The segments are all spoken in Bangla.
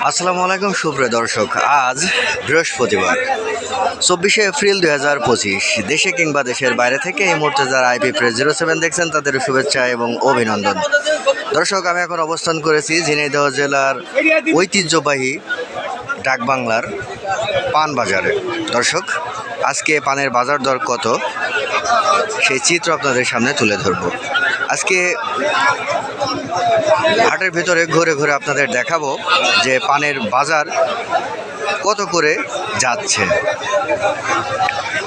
আসসালামু আলাইকুম সুপ্রিয় দর্শক, আজ বৃহস্পতিবার 24শে এপ্রিল 2025। দেশে কিংবা দেশের বাইরে থেকে এই মুহূর্তে যারা আইপি প্রেস 07 দেখছেন তাদের শুভেচ্ছা এবং অভিনন্দন। দর্শক, আমি এখন অবস্থান করেছি ঝিনাইদহ জেলার ঐতিহ্যবাহী ডাকবাংলার পান বাজারে। দর্শক, আজকে পানের বাজার দর কত সেই চিত্র আপনাদের সামনে তুলে ধরব। আজকে হাটের ভিতরে ঘুরে ঘুরে আপনাদের দেখাবো যে পানের বাজার কত করে যাচ্ছে।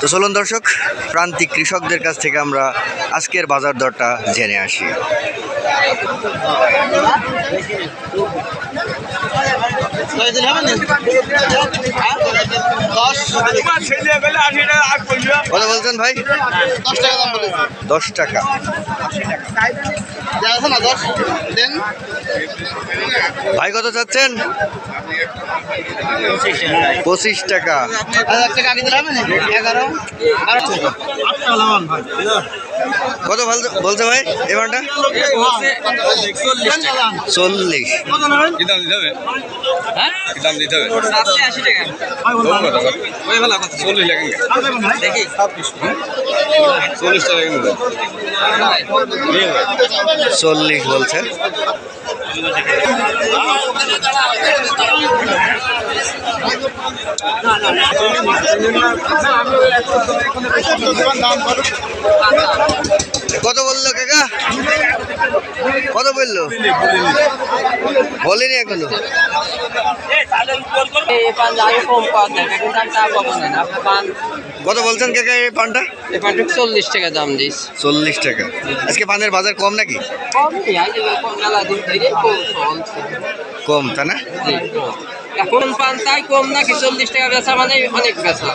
তো চলুন দর্শক, প্রান্তিক কৃষকদের কাছ থেকে আমরা আজকের বাজার দরটা জেনে আসি। কত বলছেন ভাই? 10 টাকা। ভাই কত চাচ্ছেন? 25 টাকা। কত বলছে ভাই এবারটা? 40। চল্লিশ বলছে। কত বললো কাকা? কত বললো? বলেনি এখনো। কত বলছেন কাকা এই পানটা? 40 টাকা দাম দিস। 40 টাকা। আজকে পানের বাজার কম নাকি? কম তা না? এখন পান তাই কম নাকি? 40 টাকা বেচা মানে অনেক বেচা।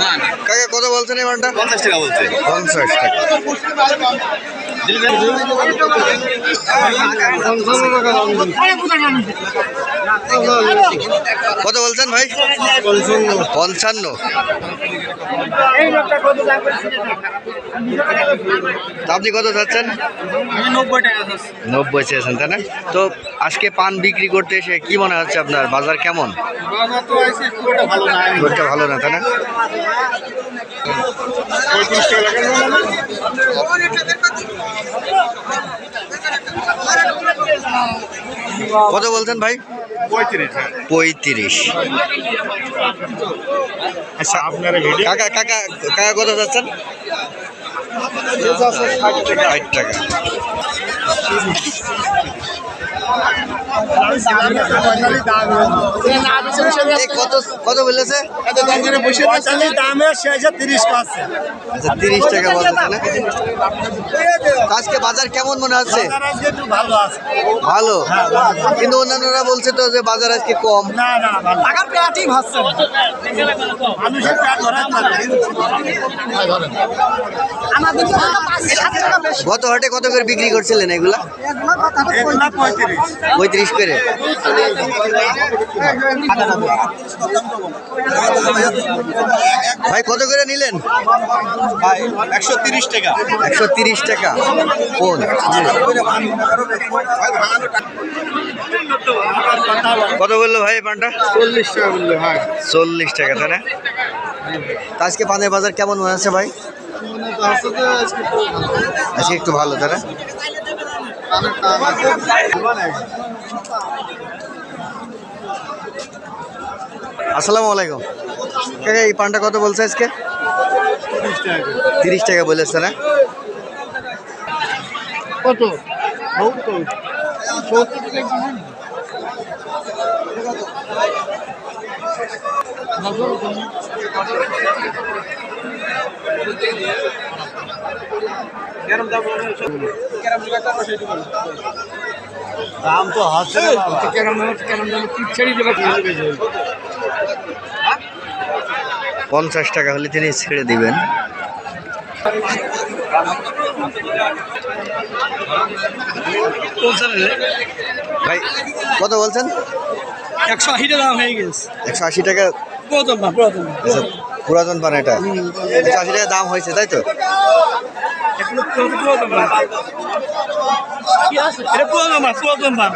না না কাকা কত বলছেন এই পানটা? 50 টাকা বলছে। 50 টাকা। কত বলছেন ভাই? 55। আপনি কত চাচ্ছেন? 90 চেয়েছেন তাই না? তো আজকে পান বিক্রি করতে এসে কি মনে হচ্ছে আপনার? বাজার কেমন? ভালো না তাই না? কত বলছেন ভাই? 35। আচ্ছা, কাকা কাকা কাকা কত যাচ্ছেন? 60 টাকা। কত বলেছে? 30 টাকা বলছে না? আজকে বাজার কেমন মনে হচ্ছে? ভালো, কিন্তু অন্যান্যরা বলছে তো যে বাজার আজকে কম। গত হাটে কত করে বিক্রি করছিলেন এগুলা? 35 করে। ভাই কত করে নিলেন? 130 টাকা। 130 টাকা কোন? কত বললো ভাই পানটা? 40 টাকা বললে হয়। 40 টাকা তাই না? আজকে পানের বাজার কেমন মনে হচ্ছে ভাই? আজকে একটু ভালো তাই না? আসসালামু আলাইকুম কাকা, এই পানটা কত বলছে আজকে? 30 টাকা বলেছে না? কত? দাম তো হচ্ছে 50 টাকা হলে তিনি ছেড়ে দিবেন। ভাই কত বলছেন? 180 টাকা দাম হয়ে গেছে। 180 টাকা পুরাতন না, পুরাতন না। আচ্ছা, পুরাতন পান এটা 180 টাকা দাম হয়েছে তাই তো? পুরাতন না। এটা পুরাতন দাম